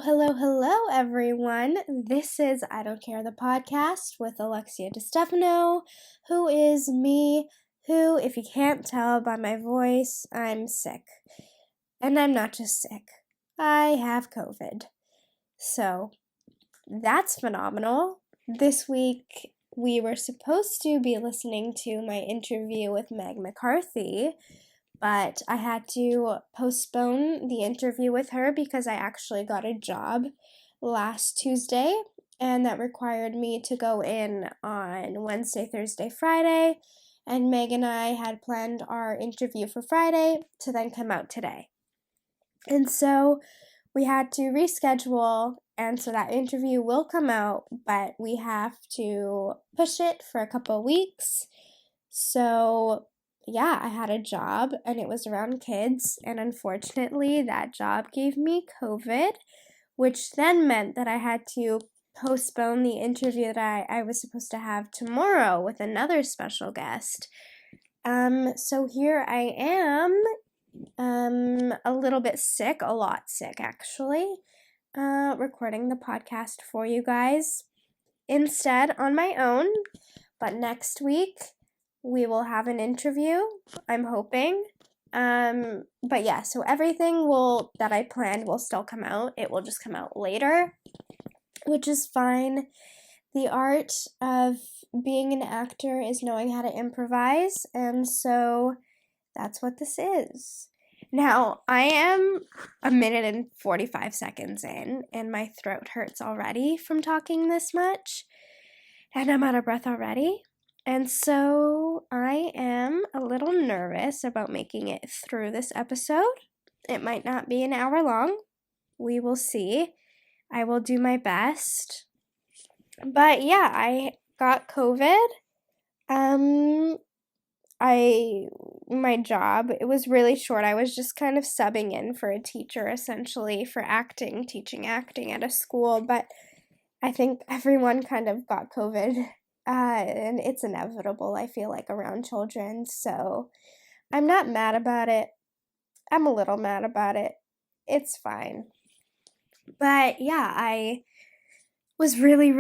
Hello, everyone. This is I Don't Care, the podcast with Alexia DeStefano, who is me, who, if you can't tell by my voice, I'm sick. And I'm not just sick. I have COVID. So, that's phenomenal. This week, we were supposed to be listening to my interview with Meg McCarthy, but I had to postpone the interview with her because I actually got a job last Tuesday, and that required me to go in on Wednesday, Thursday, Friday, and Meg and I had planned our interview for Friday to then come out today. And so we had to reschedule, and so that interview will come out, but we have to push it for a couple weeks. So yeah, I had a job and it was around kids, and unfortunately that job gave me COVID, which then meant that I had to postpone the interview that I was supposed to have tomorrow with another special guest. So here I am, a little bit sick, a lot sick actually, recording the podcast for you guys instead on my own, but next week we will have an interview, I'm hoping. But yeah, so everything that I planned will still come out. It will just come out later, which is fine. The art of being an actor is knowing how to improvise, and so that's what this is. Now, I am 1 minute and 45 seconds in, and my throat hurts already from talking this much, and I'm out of breath already. And so I am a little nervous about making it through this episode. It might not be an hour long. We will see. I will do my best. But yeah, I got COVID. My job, it was really short. I was just kind of subbing in for a teacher, essentially, for teaching acting at a school. But I think everyone kind of got COVID. And it's inevitable, I feel like, around children, so I'm not mad about it. I'm a little mad about it. It's fine. But yeah, I was really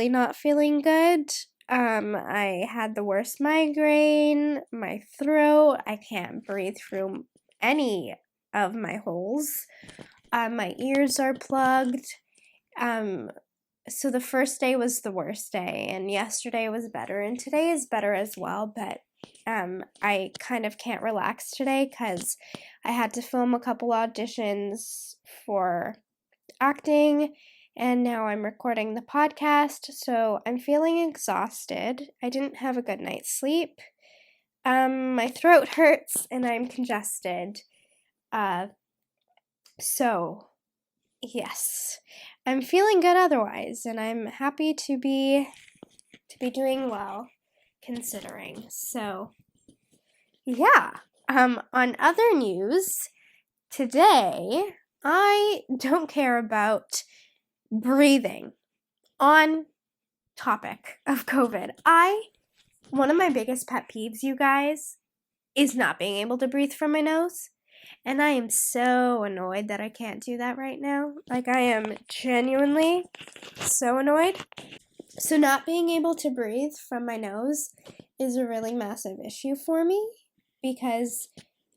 not feeling good. I had the worst migraine, my throat, I can't breathe through any of my holes. My ears are plugged. So the first day was the worst day, and yesterday was better, and today is better as well, but I kind of can't relax today because I had to film a couple auditions for acting, and now I'm recording the podcast, so I'm feeling exhausted. I didn't have a good night's sleep. My throat hurts, and I'm congested. So yes, I'm feeling good otherwise, and I'm happy to be doing well, considering. So, yeah. On other news, today I don't care about breathing. On topic of COVID, one of my biggest pet peeves, you guys, is not being able to breathe from my nose. And I am so annoyed that I can't do that right now. Like, I am genuinely so annoyed. So not being able to breathe from my nose is a really massive issue for me because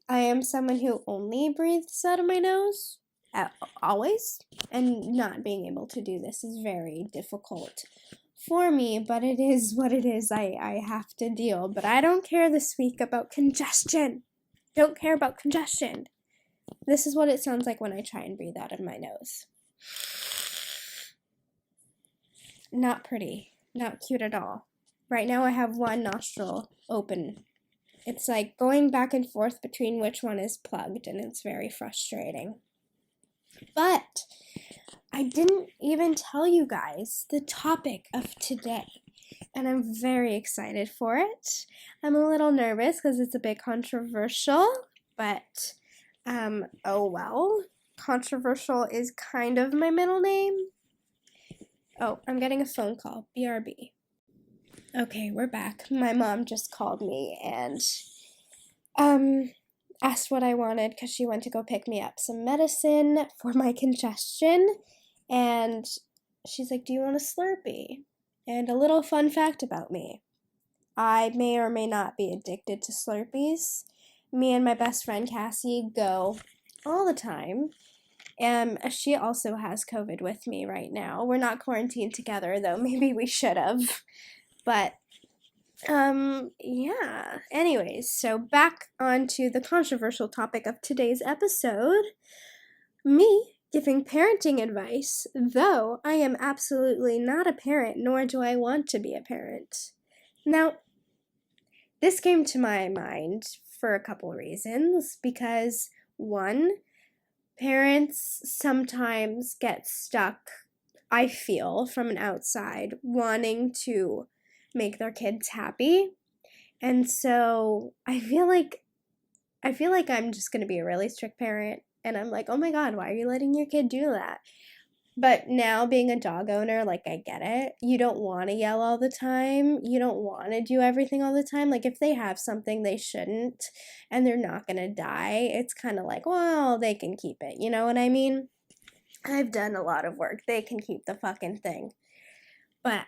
I am someone who only breathes out of my nose, always. And not being able to do this is very difficult for me, but it is what it is. I have to deal. But I don't care this week about congestion. Don't care about congestion. This is what it sounds like when I try and breathe out of my nose. Not pretty. Not cute at all. Right now I have one nostril open. It's like going back and forth between which one is plugged, and it's very frustrating. But I didn't even tell you guys the topic of today, and I'm very excited for it. I'm a little nervous because it's a bit controversial, but oh well. Controversial is kind of my middle name. Oh, I'm getting a phone call. BRB. Okay, we're back. My mom just called me, and asked what I wanted because she went to go pick me up some medicine for my congestion, and she's like, do you want a Slurpee? And a little fun fact about me, I may or may not be addicted to Slurpees. Me and my best friend Cassie go all the time. She also has COVID with me right now. We're not quarantined together, though. Maybe we should have. But, yeah. Anyways, so back onto the controversial topic of today's episode. Me giving parenting advice, though I am absolutely not a parent, nor do I want to be a parent. Now, this came to my mind for a couple reasons, because one, parents sometimes get stuck, I feel, from an outside, wanting to make their kids happy. And so I feel like I'm just going to be a really strict parent. And I'm like, oh my God, why are you letting your kid do that? But now being a dog owner, like, I get it. You don't want to yell all the time. You don't want to do everything all the time. Like, if they have something they shouldn't and they're not going to die, it's kind of like, well, they can keep it. You know what I mean? I've done a lot of work. They can keep the fucking thing. But,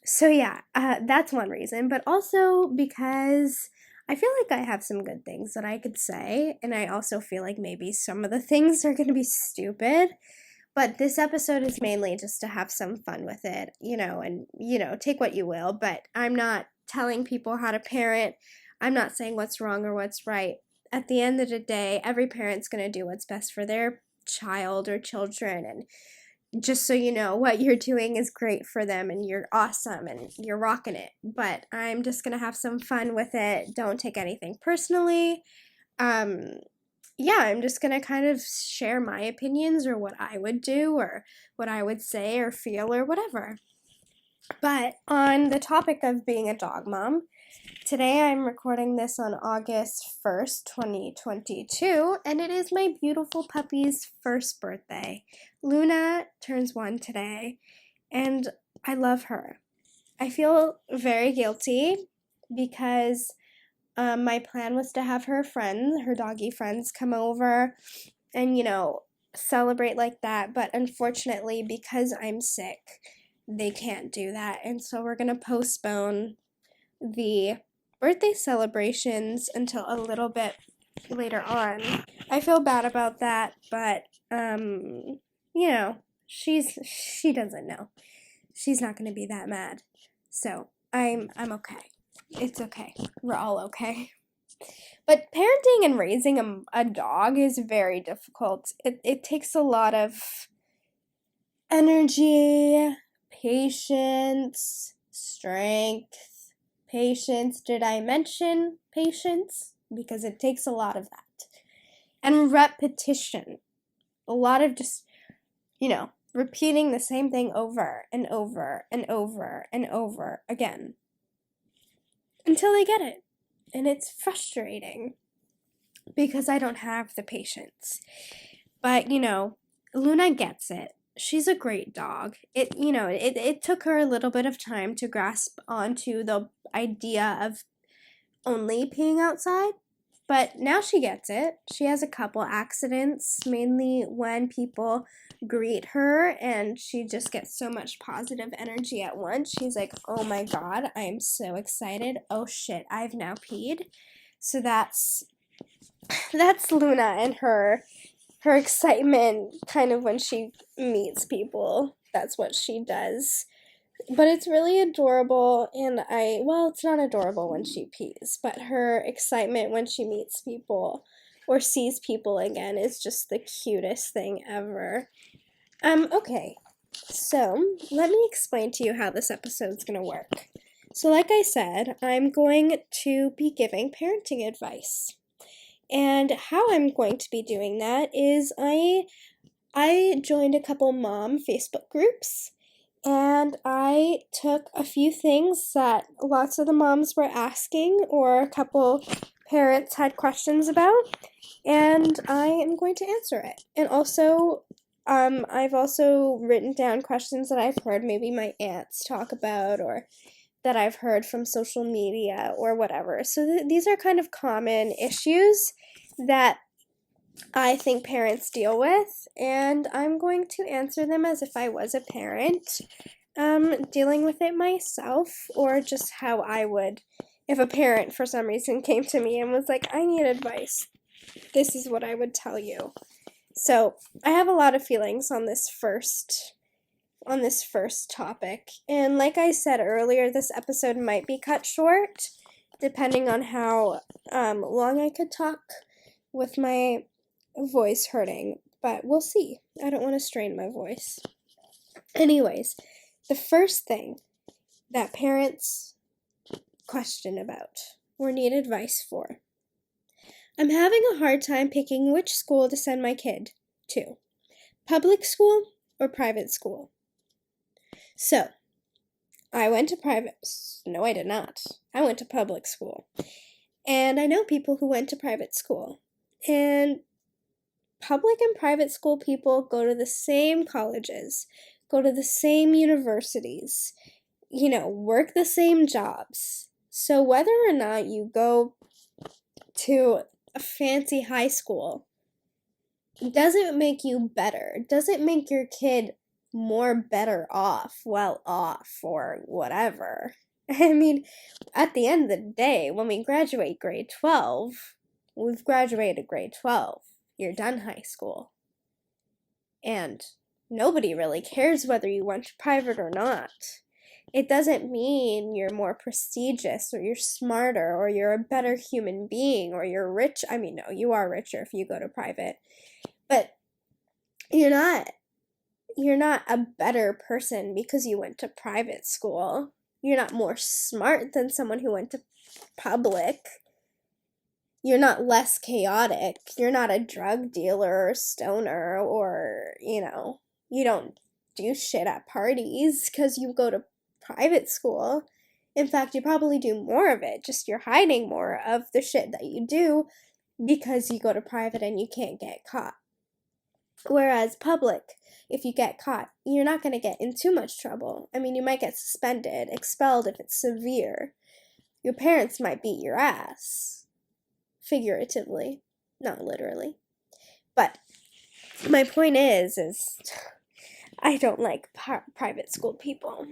so yeah, that's one reason. But also because I feel like I have some good things that I could say. And I also feel like maybe some of the things are going to be stupid. But this episode is mainly just to have some fun with it, and, take what you will. But I'm not telling people how to parent. I'm not saying what's wrong or what's right. At the end of the day, every parent's going to do what's best for their child or children. And just so you know, what you're doing is great for them and you're awesome and you're rocking it. But I'm just going to have some fun with it. Don't take anything personally. Yeah, I'm just going to kind of share my opinions or what I would do or what I would say or feel or whatever. But on the topic of being a dog mom, today I'm recording this on August 1st, 2022, and it is my beautiful puppy's first birthday. Luna turns 1 today, and I love her. I feel very guilty because my plan was to have her doggy friends, come over and, celebrate like that. But unfortunately, because I'm sick, they can't do that. And so we're going to postpone the birthday celebrations until a little bit later on. I feel bad about that, but, she doesn't know. She's not going to be that mad. So I'm okay. It's okay. We're all okay. But parenting and raising a dog is very difficult. It takes a lot of energy, patience, strength, patience. Did I mention patience? Because it takes a lot of that. And repetition. A lot of just, repeating the same thing over and over and over and over again. Until they get it. And it's frustrating because I don't have the patience. But, Luna gets it. She's a great dog. It took her a little bit of time to grasp onto the idea of only peeing outside. But now she gets it. She has a couple accidents, mainly when people greet her, and she just gets so much positive energy at once. She's like, oh my God, I am so excited. Oh shit, I've now peed. So that's Luna and her excitement kind of when she meets people. That's what she does. But it's really adorable, and it's not adorable when she pees, but her excitement when she meets people or sees people again is just the cutest thing ever. Okay, so let me explain to you how this episode's gonna work. So like I said, I'm going to be giving parenting advice. And how I'm going to be doing that is I joined a couple mom Facebook groups. And I took a few things that lots of the moms were asking or a couple parents had questions about, and I am going to answer it. And also, I've also written down questions that I've heard maybe my aunts talk about or that I've heard from social media or whatever. So these are kind of common issues that I think parents deal with, and I'm going to answer them as if I was a parent, dealing with it myself, or just how I would, if a parent for some reason came to me and was like, I need advice, this is what I would tell you. So I have a lot of feelings on this first topic, and like I said earlier, this episode might be cut short, depending on how long I could talk with my voice hurting, but we'll see. I don't want to strain my voice. Anyways, the first thing that parents question about or need advice for. I'm having a hard time picking which school to send my kid to. Public school or private school? So, I went to private. No, I did not. I went to public school. And I know people who went to private school. And public and private school people go to the same colleges, go to the same universities, work the same jobs. So whether or not you go to a fancy high school doesn't make you better, doesn't make your kid more better off, well off, or whatever. I mean, at the end of the day, when we graduate grade 12, we've graduated grade 12. You're done high school. And nobody really cares whether you went to private or not. It doesn't mean you're more prestigious or you're smarter or you're a better human being or you're rich. I mean, no, you are richer if you go to private. But you're not a better person because you went to private school. You're not more smart than someone who went to public. You're not less chaotic. You're not a drug dealer or stoner or, you don't do shit at parties because you go to private school. In fact, you probably do more of it, just you're hiding more of the shit that you do because you go to private and you can't get caught. Whereas public, if you get caught, you're not going to get in too much trouble. I mean, you might get suspended, expelled if it's severe. Your parents might beat your ass. Figuratively, not literally. But my point is I don't like private school people.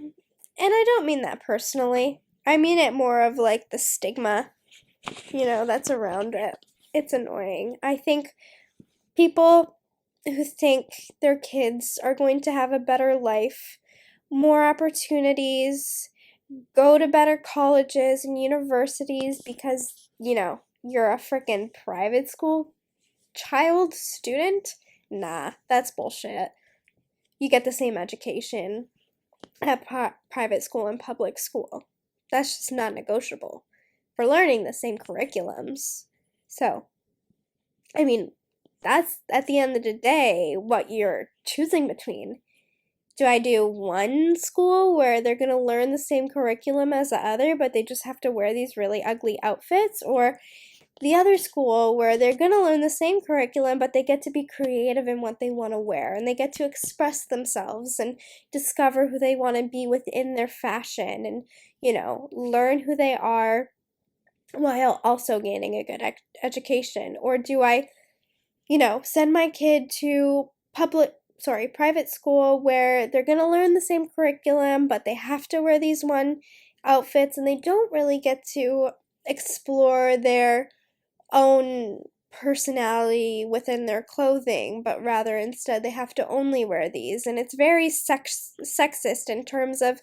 And I don't mean that personally. I mean it more of like the stigma, that's around it. It's annoying. I think people who think their kids are going to have a better life, more opportunities, go to better colleges and universities because, you're a freaking private school student? Nah, that's bullshit. You get the same education at private school and public school. That's just not negotiable. We're learning the same curriculums. So, I mean, that's at the end of the day what you're choosing between. Do I do one school where they're going to learn the same curriculum as the other, but they just have to wear these really ugly outfits? Or the other school where they're going to learn the same curriculum, but they get to be creative in what they want to wear, and they get to express themselves and discover who they want to be within their fashion and, learn who they are while also gaining a good education? Or do I, send my kid to private school where they're going to learn the same curriculum, but they have to wear these one outfits and they don't really get to explore their own personality within their clothing, but rather instead they have to only wear these. And it's very sexist in terms of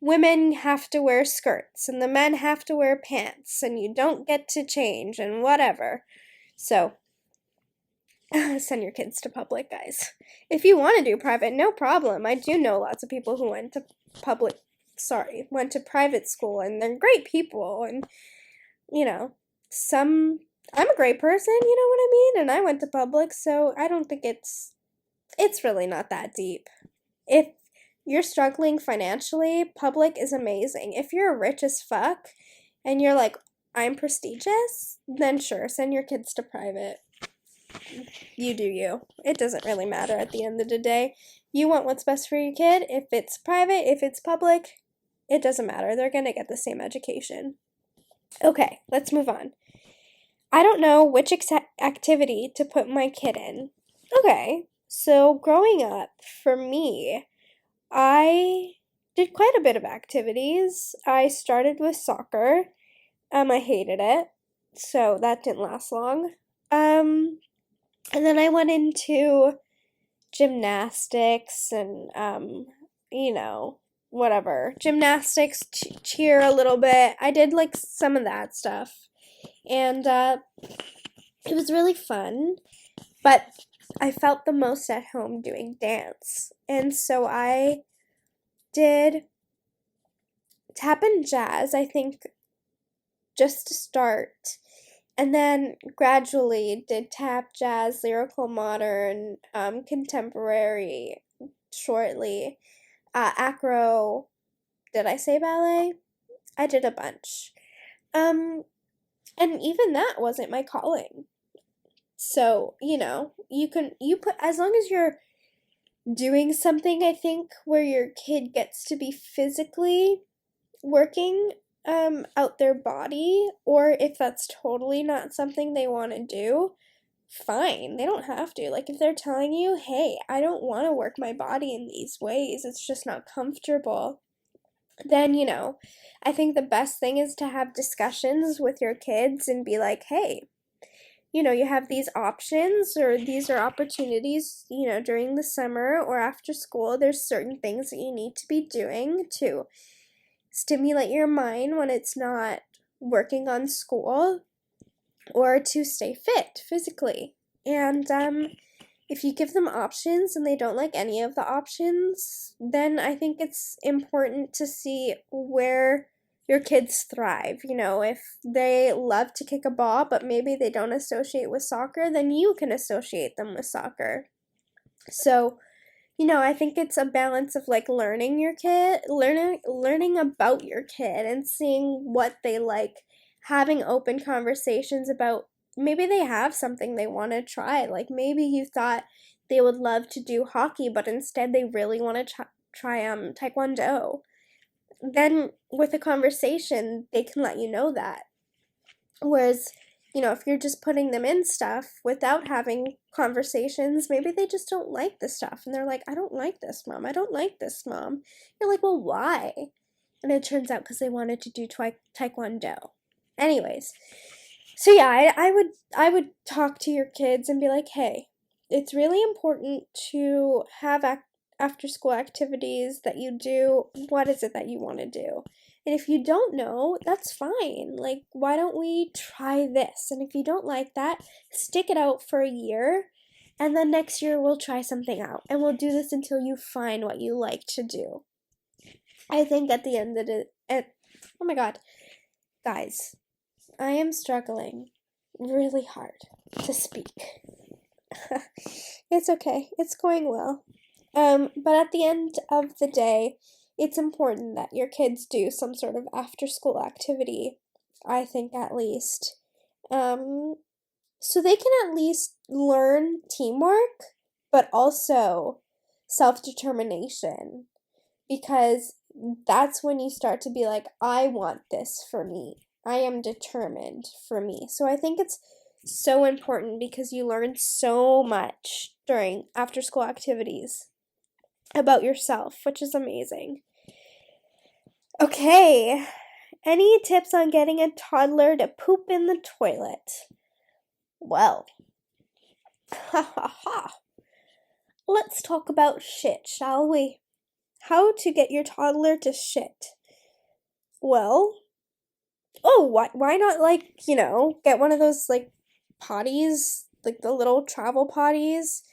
women have to wear skirts and the men have to wear pants and you don't get to change and went So, send your kids to public, guys. If you want to do private, no problem. I do know lots of people who went to private school and they're great people and, I'm a great person, you know what I mean? And I went to public, so I don't think it's really not that deep. If you're struggling financially, public is amazing. If you're rich as fuck and you're like, I'm prestigious, then sure, send your kids to private. You do you. It doesn't really matter at the end of the day. You want what's best for your kid. If it's private, if it's public, It doesn't matter. They're going to get the same education. Okay, let's move on. I don't know which activity to put my kid in. Okay, so growing up, for me, I did quite a bit of activities. I started with soccer. I hated it, so that didn't last long. And then I went into gymnastics and, whatever. Gymnastics, cheer a little bit. I did like some of that stuff. And it was really fun, but I felt the most at home doing dance. And so I did tap and jazz, I think, just to start. And then gradually did tap, jazz, lyrical modern, contemporary, shortly, acro. Did I say ballet? I did a bunch. And even that wasn't my calling. So, you put, as long as you're doing something, I think, where your kid gets to be physically working out their body, or if that's totally not something they want to do, fine. They don't have to. Like, if they're telling you, hey, I don't want to work my body in these ways, it's just not comfortable, then, I think the best thing is to have discussions with your kids and be like, hey, you have these options, or these are opportunities, during the summer or after school. There's certain things that you need to be doing to stimulate your mind when it's not working on school, or to stay fit physically. And if you give them options and they don't like any of the options, then I think it's important to see where your kids thrive. If they love to kick a ball, but maybe they don't associate with soccer, then you can associate them with soccer. So, I think it's a balance of like learning about your kid and seeing what they like, having open conversations about maybe they have something they want to try. Like maybe you thought they would love to do hockey, but instead they really want to try taekwondo. Then with a conversation, they can let you know that. Whereas, if you're just putting them in stuff without having conversations, maybe they just don't like the stuff. And they're like, I don't like this, Mom. I don't like this, Mom. You're like, well, why? And it turns out because they wanted to do taekwondo. Anyways, so yeah, I would talk to your kids and be like, hey, it's really important to have after school activities that you do. What is it that you want to do? And if you don't know, that's fine. Like, why don't we try this? And if you don't like that, stick it out for a year. And then next year we'll try something out. And we'll do this until you find what you like to do. I think at the end of it, oh my God, guys, I am struggling really hard to speak. It's okay. It's going well. But at the end of the day, it's important that your kids do some sort of after-school activity, I think at least, so they can at least learn teamwork, but also self-determination, because that's when you start to be like, I want this for me. I am determined for me. So I think it's so important because you learn so much during after-school activities about yourself, which is amazing. Okay, any tips on getting a toddler to poop in the toilet? Well, let's talk about shit, shall we? How to get your toddler to shit? Well, why not, get one of those, potties, the little travel potties,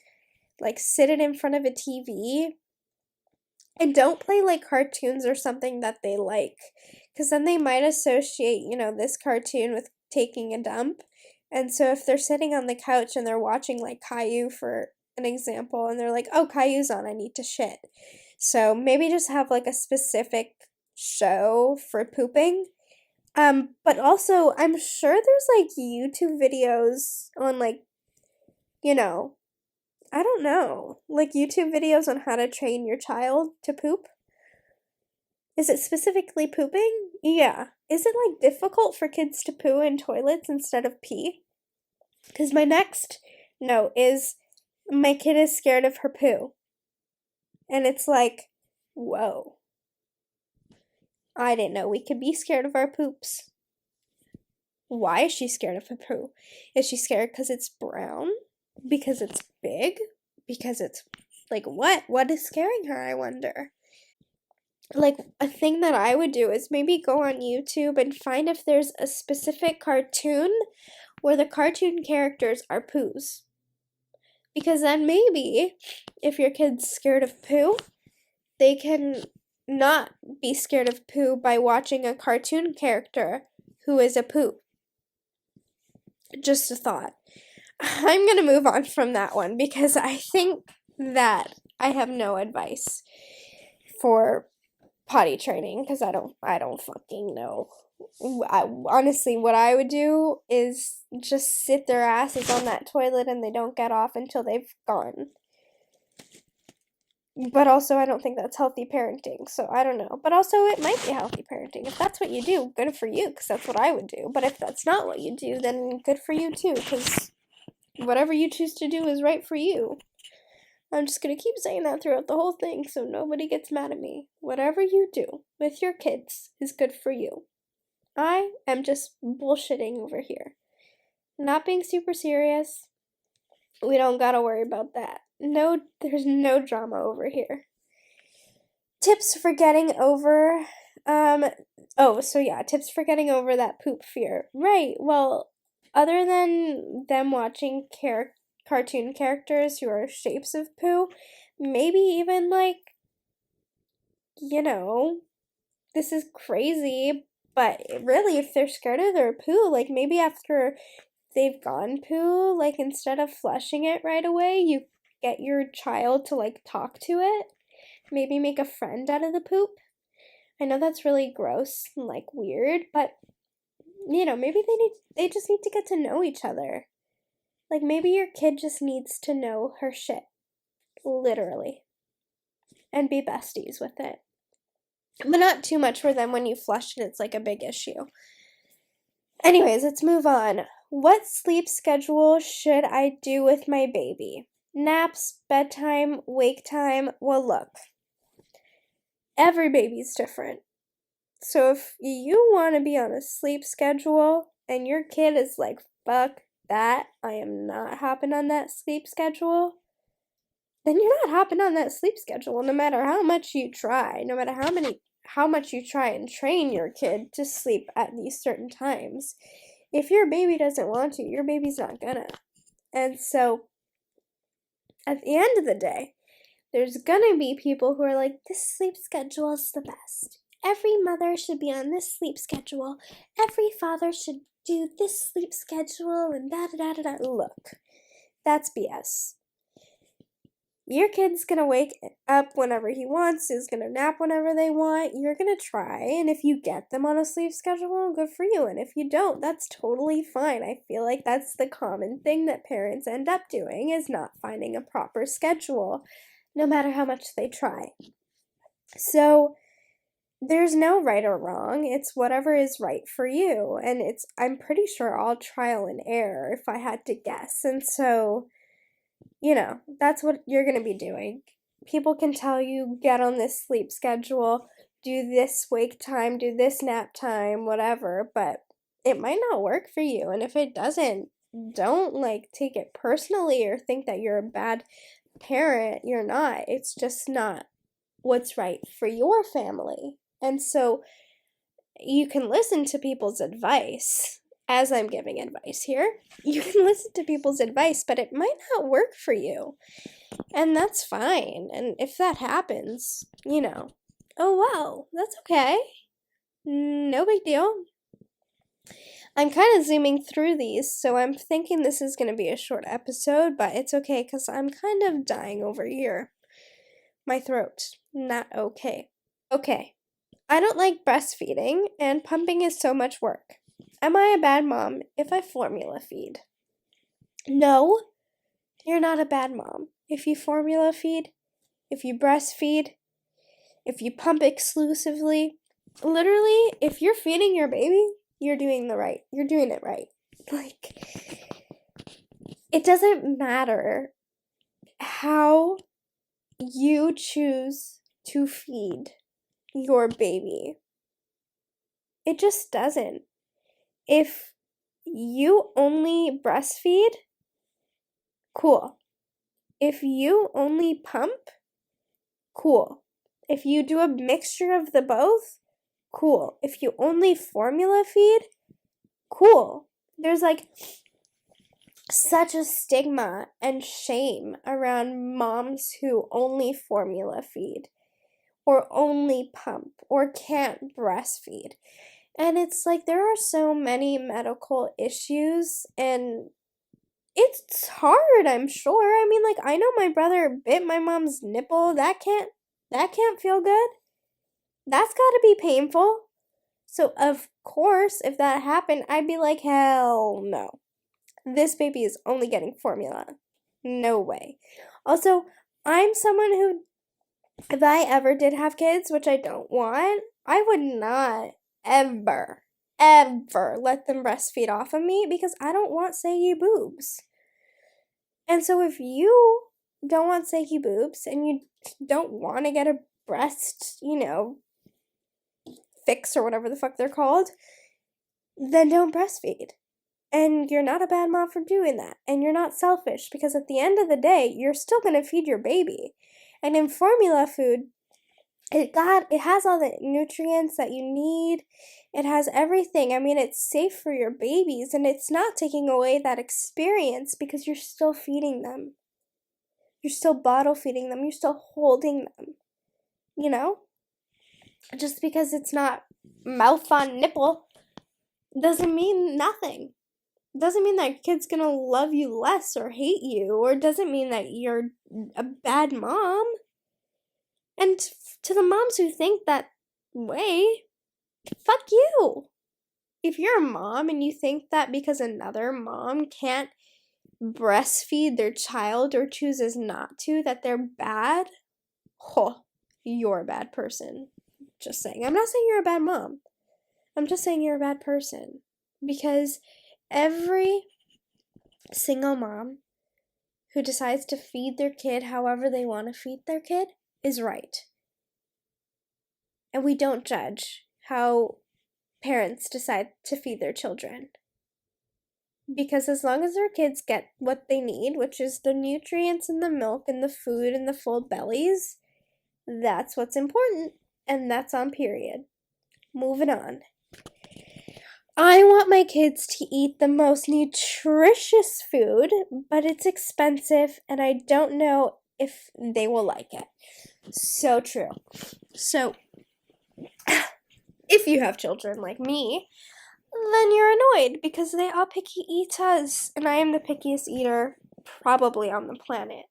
sit it in front of a TV, and don't play, cartoons or something that they like, because then they might associate, this cartoon with taking a dump, and so if they're sitting on the couch and they're watching, Caillou, for an example, and they're like, oh, Caillou's on, I need to shit. So maybe just have, a specific show for pooping. But also, I'm sure there's, YouTube videos on, I don't know, YouTube videos on how to train your child to poop. Is it specifically pooping? Yeah. Is it like difficult for kids to poo in toilets instead of pee? Because my next note is my kid is scared of her poo. And it's like, whoa. I didn't know we could be scared of our poops. Why is she scared of her poo? Is she scared because it's brown? Because it's big? Because it's like what? What is scaring her, I wonder? Like, a thing that I would do is maybe go on YouTube and find if there's a specific cartoon where the cartoon characters are poos. Because then maybe, if your kid's scared of poo, they can not be scared of poo by watching a cartoon character who is a poo. Just a thought. I'm gonna move on from that one because I think that I have no advice for potty training because I don't fucking know. Honestly, what I would do is just sit their asses on that toilet and they don't get off until they've gone. But also, I don't think that's healthy parenting, so I don't know. But also, it might be healthy parenting. If that's what you do, good for you, because that's what I would do. But if that's not what you do, then good for you too, because whatever you choose to do is right for you. I'm just going to keep saying that throughout the whole thing so nobody gets mad at me. Whatever you do with your kids is good for you. I am just bullshitting over here. Not being super serious. We don't gotta worry about that. No, there's no drama over here. Tips for getting over, tips for getting over that poop fear. Right, well, other than them watching cartoon characters who are shapes of poo, maybe even, like, this is crazy, but really, if they're scared of their poo, like, maybe after they've gone poo, like, instead of flushing it right away, you get your child to, like, talk to it. Maybe make a friend out of the poop. I know that's really gross and, like, weird, but, maybe they just need to get to know each other. Like, maybe your kid just needs to know her shit. Literally. And be besties with it. But not too much for them when you flush and it's, like, a big issue. Anyways, let's move on. What sleep schedule should I do with my baby? Naps, bedtime, wake time? Well, look. Every baby's different. So if you want to be on a sleep schedule and your kid is like, fuck that, I am not hopping on that sleep schedule, then you're not hopping on that sleep schedule no matter how much you try, no matter how much you try and train your kid to sleep at these certain times. If your baby doesn't want to, your baby's not gonna. And so, at the end of the day, there's gonna be people who are like, this sleep schedule is the best. Every mother should be on this sleep schedule. Every father should do this sleep schedule and da-da-da-da-da. Look, that's BS. Your kid's gonna wake up whenever he wants, is gonna nap whenever they want, you're gonna try, and if you get them on a sleep schedule, good for you, and if you don't, that's totally fine. I feel like that's the common thing that parents end up doing, is not finding a proper schedule, no matter how much they try. So, there's no right or wrong, it's whatever is right for you, and I'm pretty sure all trial and error, if I had to guess, and so, that's what you're going to be doing. People can tell you, get on this sleep schedule, do this wake time, do this nap time, whatever, but it might not work for you. And if it doesn't, don't, take it personally or think that you're a bad parent. You're not. It's just not what's right for your family. And so you can listen to people's advice. As I'm giving advice here, you can listen to people's advice, but it might not work for you. And that's fine. And if that happens, oh wow, that's okay. No big deal. I'm kind of zooming through these, so I'm thinking this is going to be a short episode, but it's okay because I'm kind of dying over here. My throat, not okay. Okay, I don't like breastfeeding, and pumping is so much work. Am I a bad mom if I formula feed? No, you're not a bad mom. If you formula feed, if you breastfeed, if you pump exclusively, literally, if you're feeding your baby, you're doing it right. Like, it doesn't matter how you choose to feed your baby. It just doesn't. If you only breastfeed, cool. If you only pump, cool. If you do a mixture of the both, cool. If you only formula feed, cool. There's like such a stigma and shame around moms who only formula feed or only pump or can't breastfeed. And it's like there are so many medical issues and it's hard, I'm sure. I mean, like, I know my brother bit my mom's nipple. That can't feel good. That's gotta be painful. So, of course, if that happened, I'd be like, hell no. This baby is only getting formula. No way. Also, I'm someone who, if I ever did have kids, which I don't want, I would not ever let them breastfeed off of me because I don't want saggy boobs. And so if you don't want saggy boobs and you don't want to get a breast, fix or whatever the fuck they're called, then don't breastfeed. And you're not a bad mom for doing that. And you're not selfish because at the end of the day, you're still going to feed your baby. And in formula food, it has all the nutrients that you need. It has everything. I mean, it's safe for your babies and it's not taking away that experience because you're still feeding them. You're still bottle feeding them. You're still holding them. Just because it's not mouth on nipple doesn't mean nothing. Doesn't mean that kid's gonna love you less or hate you, or doesn't mean that you're a bad mom. And to the moms who think that way, fuck you. If you're a mom and you think that because another mom can't breastfeed their child or chooses not to, that they're bad, you're a bad person. Just saying. I'm not saying you're a bad mom. I'm just saying you're a bad person. Because every single mom who decides to feed their kid however they want to feed their kid is right. And we don't judge how parents decide to feed their children. Because as long as their kids get what they need, which is the nutrients and the milk and the food and the full bellies, that's what's important. And that's on period. Moving on. I want my kids to eat the most nutritious food, but it's expensive and I don't know if they will like it. So true. So, if you have children like me, then you're annoyed because they all picky eaters, and I am the pickiest eater probably on the planet.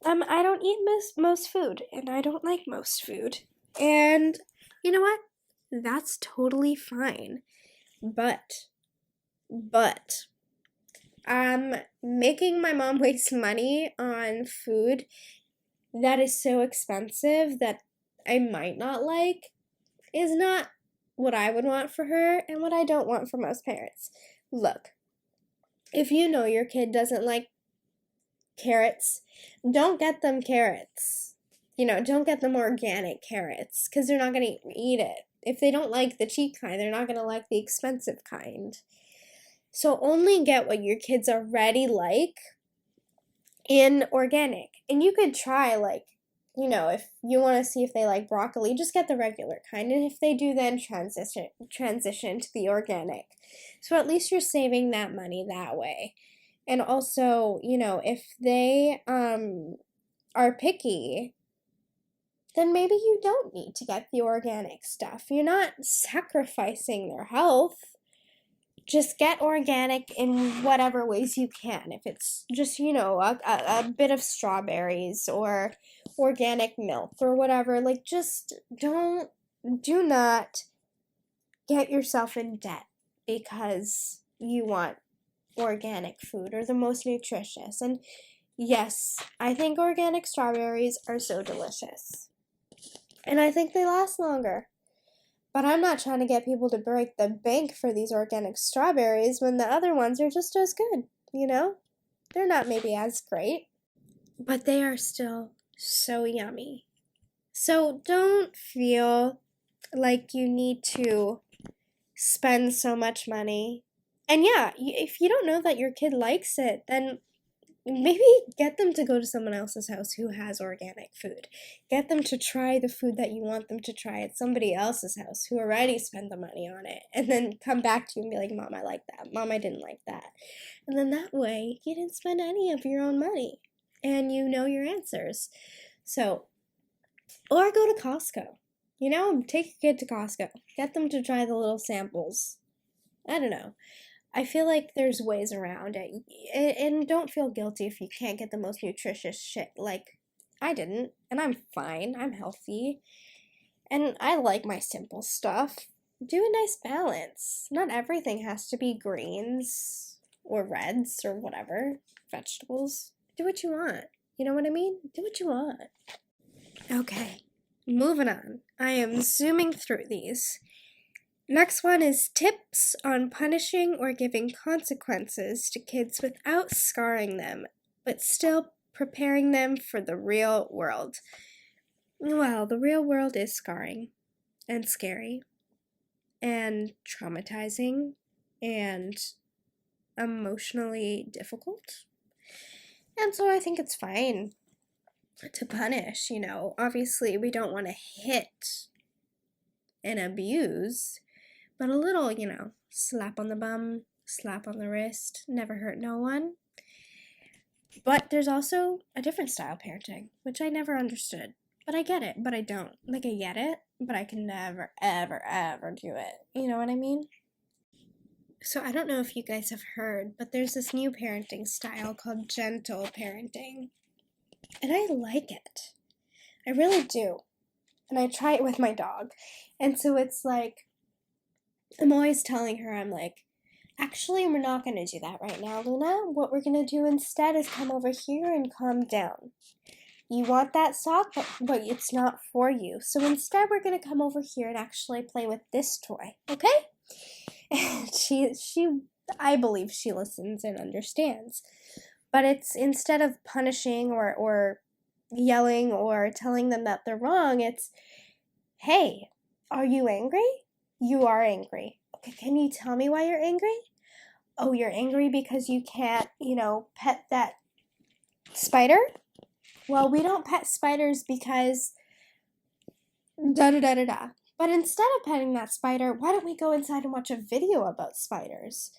I don't eat most food, and I don't like most food. And you know what? That's totally fine. But, making my mom waste money on food that is so expensive that I might not like is not what I would want for her and what I don't want for most parents. Look, if you know your kid doesn't like carrots, don't get them carrots. Don't get them organic carrots because they're not going to eat it. If they don't like the cheap kind, they're not going to like the expensive kind. So only get what your kids already like in organic. And you could try, if you want to see if they like broccoli, just get the regular kind. And if they do, then transition to the organic. So at least you're saving that money that way. And also, if they are picky, then maybe you don't need to get the organic stuff. You're not sacrificing their health. Just get organic in whatever ways you can. If it's just, a bit of strawberries or organic milk or whatever, just do not get yourself in debt because you want organic food or the most nutritious. And yes, I think organic strawberries are so delicious. And I think they last longer. But I'm not trying to get people to break the bank for these organic strawberries when the other ones are just as good, you know? They're not maybe as great, but they are still so yummy. So don't feel like you need to spend so much money. And yeah, if you don't know that your kid likes it, then maybe get them to go to someone else's house who has organic food. Get them to try the food that you want them to try at somebody else's house who already spent the money on it. And then come back to you and be like, Mom, I like that. Mom, I didn't like that. And then that way, you didn't spend any of your own money. And you know your answers. So, or go to Costco. You know, take your kid to Costco. Get them to try the little samples. I don't know. I feel like there's ways around it. And don't feel guilty if you can't get the most nutritious shit. Like, I didn't. And I'm fine. I'm healthy. And I like my simple stuff. Do a nice balance. Not everything has to be greens or reds or whatever. Vegetables. Do what you want. You know what I mean? Do what you want. Okay, moving on. I am zooming through these. Next one is tips on punishing or giving consequences to kids without scarring them, but still preparing them for the real world. Well, the real world is scarring and scary and traumatizing and emotionally difficult. And so I think it's fine to punish, you know. Obviously, we don't want to hit and abuse, but a little, you know, slap on the bum, slap on the wrist, never hurt no one. But there's also a different style parenting, which I never understood. But I get it, but I don't. Like, I get it, but I can never, ever, ever do it. You know what I mean? So I don't know if you guys have heard, but there's this new parenting style called gentle parenting. And I like it. I really do. And I try it with my dog. And so it's like, I'm always telling her, I'm like, actually, we're not going to do that right now, Luna. What we're going to do instead is come over here and calm down. You want that sock, but it's not for you. So instead, we're going to come over here and actually play with this toy, okay? And I believe she listens and understands. But it's instead of punishing or yelling or telling them that they're wrong, it's, hey, are you angry? You are angry. Okay, can you tell me why you're angry? Oh, you're angry because you can't, pet that spider? Well, we don't pet spiders because da-da-da-da-da. But instead of petting that spider, why don't we go inside and watch a video about spiders?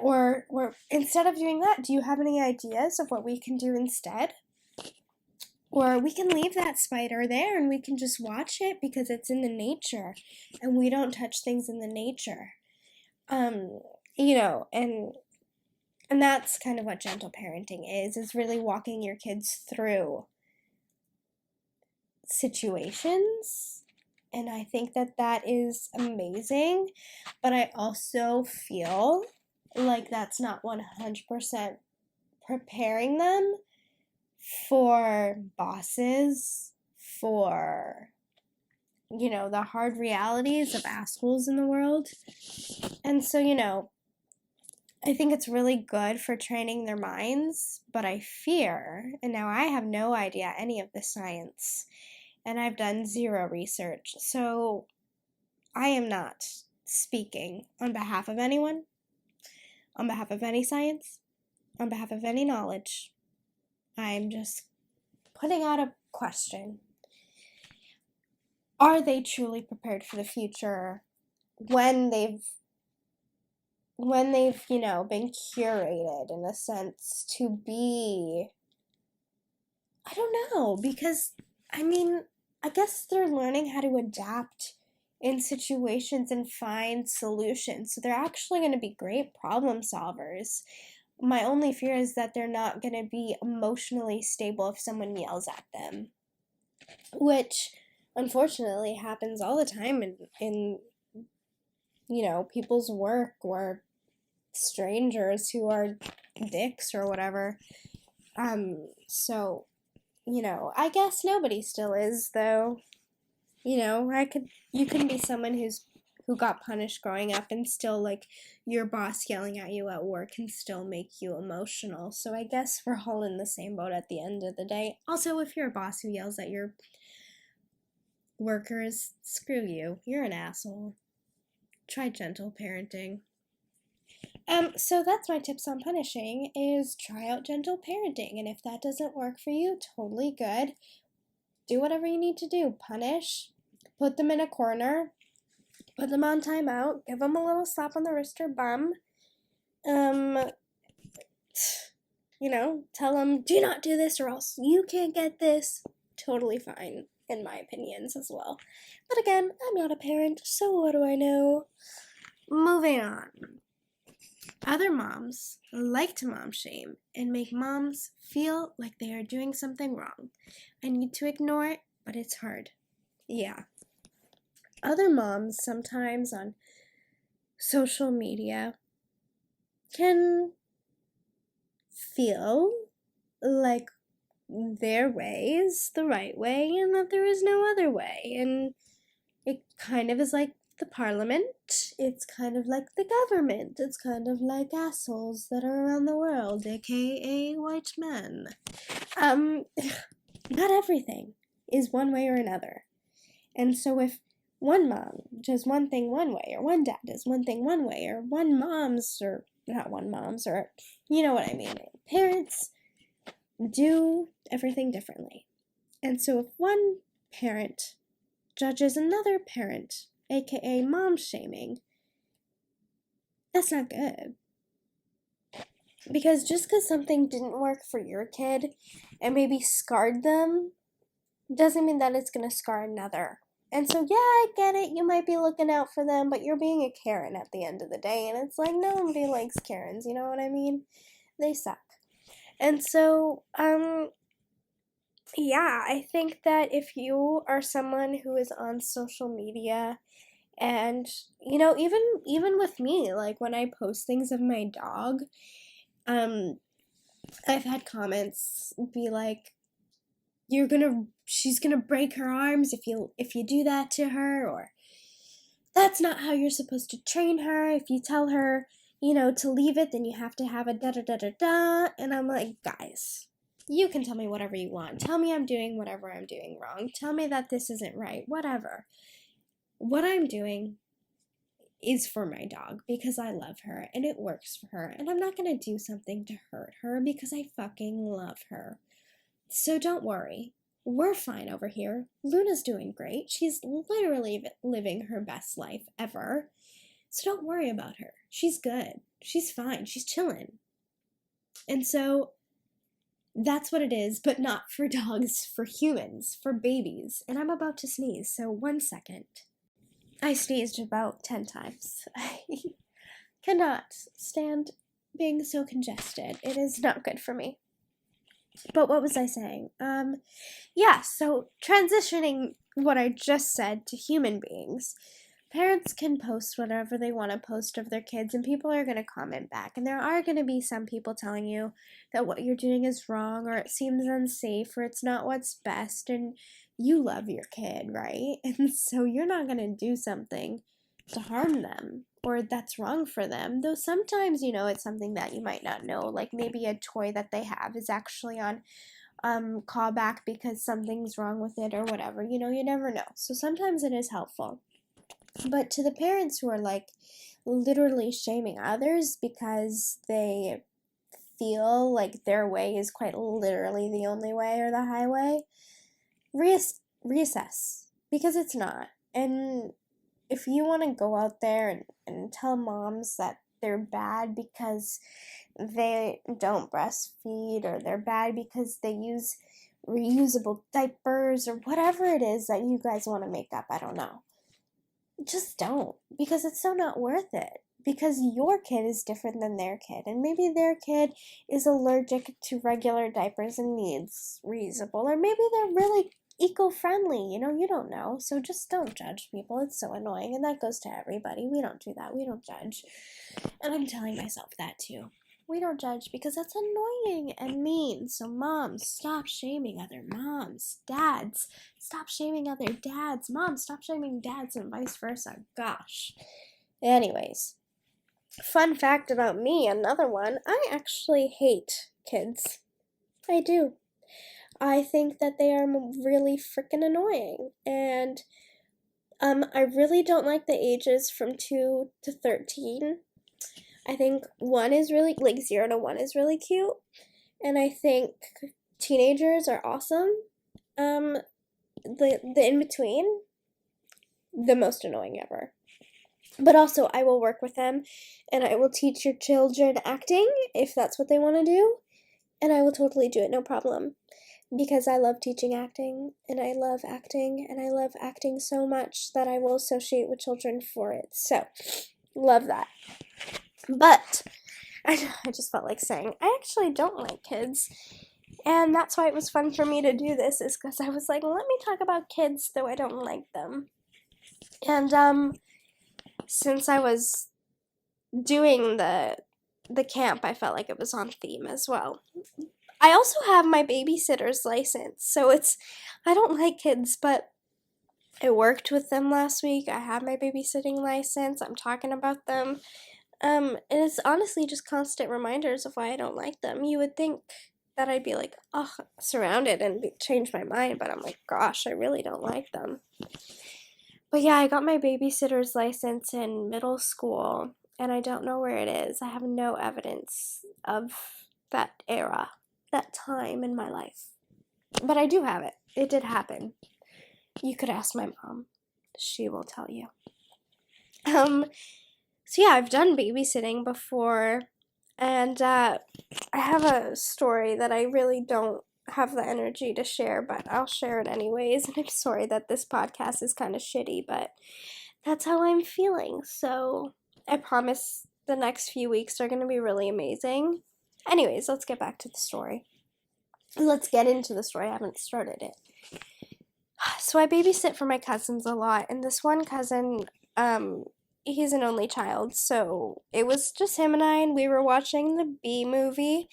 Or instead of doing that, do you have any ideas of what we can do instead? Or we can leave that spider there and we can just watch it because it's in the nature and we don't touch things in the nature. And that's kind of what gentle parenting is really walking your kids through situations. And I think that is amazing. But I also feel like that's not 100% preparing them for bosses, for, the hard realities of assholes in the world. And so, I think it's really good for training their minds, but I fear, and now I have no idea any of the science, and I've done zero research, so I am not speaking on behalf of anyone, on behalf of any science, on behalf of any knowledge. I'm just putting out a question. Are they truly prepared for the future when they've been curated in a sense to be, I don't know, because, I guess they're learning how to adapt in situations and find solutions. So they're actually going to be great problem solvers. My only fear is that they're not going to be emotionally stable if someone yells at them, which unfortunately happens all the time in people's work or strangers who are dicks or whatever. So, I guess nobody still is, though. You know, you can be someone who got punished growing up and still, like, your boss yelling at you at work can still make you emotional. So I guess we're all in the same boat at the end of the day. Also, if you're a boss who yells at your workers, screw you. You're an asshole. Try gentle parenting. So that's my tips on punishing, is try out gentle parenting, and if that doesn't work for you, totally good. Do whatever you need to do. Punish, put them in a corner, put them on timeout, give them a little slap on the wrist or bum. You know, tell them, do not do this or else you can't get this. Totally fine, in my opinions as well. But again, I'm not a parent, so what do I know? Moving on. Other moms like to mom shame and make moms feel like they are doing something wrong. I need to ignore it, but it's hard. Yeah. Other moms sometimes on social media can feel like their way is the right way and that there is no other way. And it kind of is like the parliament. It's kind of like the government. It's kind of like assholes that are around the world, aka white men. Not everything is one way or another. And so if one mom does one thing one way, or one dad does one thing one way, or one mom's, or not one mom's, or you know what I mean. Parents do everything differently. And so if one parent judges another parent, aka mom shaming, that's not good. Because just because something didn't work for your kid and maybe scarred them, doesn't mean that it's going to scar another. And so, yeah, I get it. You might be looking out for them, but you're being a Karen at the end of the day. And it's like, nobody likes Karens, you know what I mean? They suck. And so, yeah, I think that if you are someone who is on social media and, you know, even with me, like when I post things of my dog, I've had comments be like, she's gonna break her arms if you do that to her, or that's not how you're supposed to train her. If you tell her, you know, to leave it, then you have to have a da-da-da-da-da. And I'm like, guys, you can tell me whatever you want. Tell me I'm doing whatever I'm doing wrong. Tell me that this isn't right. Whatever. What I'm doing is for my dog because I love her and it works for her. And I'm not going to do something to hurt her because I fucking love her. So don't worry. We're fine over here. Luna's doing great. She's literally living her best life ever. So don't worry about her. She's good. She's fine. She's chilling. And so that's what it is, but not for dogs, for humans, for babies. And I'm about to sneeze, so 1 second. I sneezed about 10 times. I cannot stand being so congested. It is not good for me. But what was I saying? Yeah, so transitioning what I just said to human beings. Parents can post whatever they want to post of their kids, and people are going to comment back. And there are going to be some people telling you that what you're doing is wrong, or it seems unsafe, or it's not what's best, and you love your kid, right? And so you're not going to do something to harm them, or that's wrong for them. Though sometimes, you know, it's something that you might not know, like maybe a toy that they have is actually on callback because something's wrong with it or whatever. You know, you never know. So sometimes it is helpful. But to the parents who are like literally shaming others because they feel like their way is quite literally the only way or the highway, reassess, because it's not. And if you want to go out there and tell moms that they're bad because they don't breastfeed, or they're bad because they use reusable diapers, or whatever it is that you guys want to make up, I don't know. Just don't, because it's so not worth it. Because your kid is different than their kid, and maybe their kid is allergic to regular diapers and needs reusable, or maybe they're really eco-friendly, you know, you don't know. So just don't judge people. It's so annoying, and that goes to everybody. We don't do that. We don't judge. And I'm telling myself that too. We don't judge because that's annoying and mean. So moms, stop shaming other moms. Dads, stop shaming other dads. Moms, stop shaming dads, and vice versa. Gosh. Anyways, fun fact about me, another one, I actually hate kids. I do. I think that they are really freaking annoying. And I really don't like the ages from 2 to 13. I think 1 is really, 0 to 1 is really cute. And I think teenagers are awesome. The in between, the most annoying ever. But also, I will work with them, and I will teach your children acting, if that's what they want to do. And I will totally do it, no problem. Because I love teaching acting, and I love acting so much that I will associate with children for it. So, love that. But I just felt like saying, I actually don't like kids. And that's why it was fun for me to do this, is because I was like, well, let me talk about kids, though I don't like them. And since I was doing the camp, I felt like it was on theme as well. I also have my babysitter's license, so I don't like kids, but I worked with them last week. I have my babysitting license. I'm talking about them. And it's honestly just constant reminders of why I don't like them. You would think that I'd be like, oh, surrounded and change my mind, but I'm like, gosh, I really don't like them. But yeah, I got my babysitter's license in middle school, and I don't know where it is. I have no evidence of that era, that time in my life. But I do have it. It did happen. You could ask my mom. She will tell you. So yeah, I've done babysitting before, and I have a story that I really don't have the energy to share, but I'll share it anyways. And I'm sorry that this podcast is kind of shitty, but that's how I'm feeling. So I promise the next few weeks are going to be really amazing. Anyways, let's get back to the story. Let's get into the story. I haven't started it. So I babysit for my cousins a lot, and this one cousin, he's an only child, so it was just him and we were watching the Bee movie,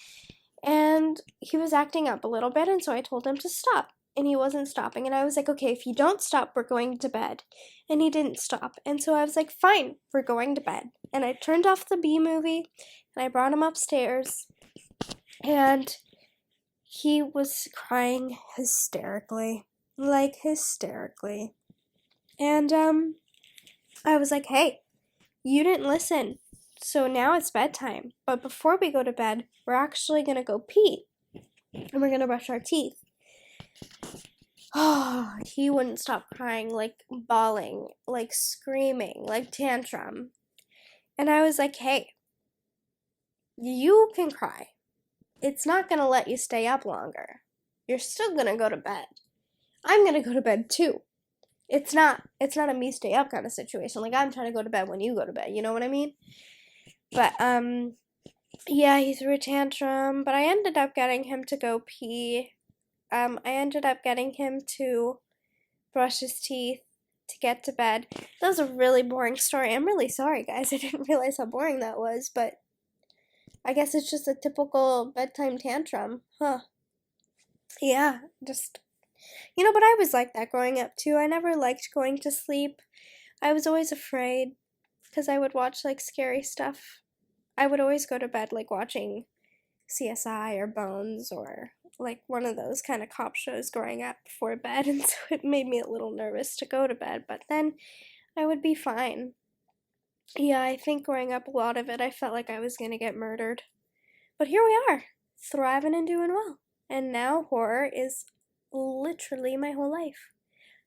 and he was acting up a little bit, and so I told him to stop, and he wasn't stopping, and I was like, okay, if you don't stop, we're going to bed, and he didn't stop, and so I was like, fine, we're going to bed, and I turned off the Bee movie, and I brought him upstairs, and he was crying hysterically, and, I was like, hey, you didn't listen, so now it's bedtime, but before we go to bed, we're actually gonna go pee, and we're gonna brush our teeth. Oh, he wouldn't stop crying, bawling, screaming, tantrum, and I was like, hey, you can cry. It's not gonna let you stay up longer. You're still gonna go to bed. I'm gonna go to bed too. It's not a me stay up kind of situation. I'm trying to go to bed when you go to bed. You know what I mean? But, yeah, he threw a tantrum, but I ended up getting him to go pee. I ended up getting him to brush his teeth, to get to bed. That was a really boring story. I'm really sorry, guys. I didn't realize how boring that was, but I guess it's just a typical bedtime tantrum. Huh. Yeah, just... but I was like that growing up, too. I never liked going to sleep. I was always afraid, because I would watch, scary stuff. I would always go to bed, watching CSI or Bones or, one of those kind of cop shows growing up before bed, and so it made me a little nervous to go to bed, but then I would be fine. Yeah, I think growing up, a lot of it, I felt like I was gonna get murdered. But here we are, thriving and doing well. And now horror is literally my whole life.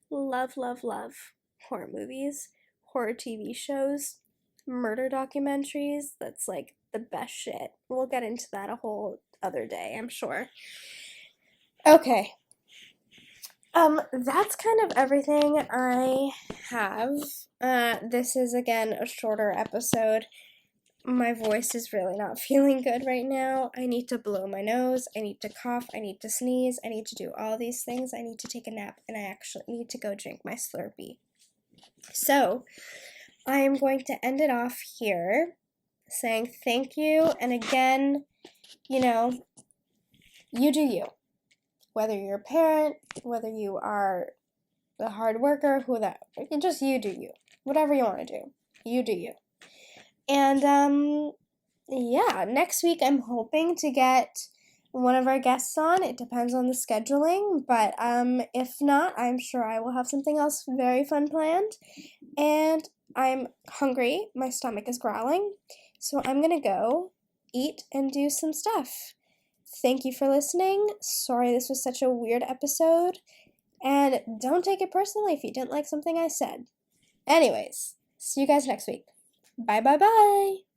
Love, love, love horror movies, horror TV shows, murder documentaries. That's the best shit. We'll get into that a whole other day, I'm sure. Okay. That's kind of everything I have. This is again a shorter episode. My voice is really not feeling good right now. I need to blow my nose, I need to cough, I need to sneeze, I need to do all these things, I need to take a nap, and I actually need to go drink my Slurpee. So, I am going to end it off here. saying thank you. And again, you do you. Whether you're a parent, whether you are a hard worker, just you do you. Whatever you want to do, you do you. And yeah, next week I'm hoping to get one of our guests on. It depends on the scheduling, but if not, I'm sure I will have something else very fun planned. And I'm hungry. My stomach is growling. So I'm going to go eat and do some stuff. Thank you for listening. Sorry this was such a weird episode. And don't take it personally if you didn't like something I said. Anyways, see you guys next week. Bye, bye, bye.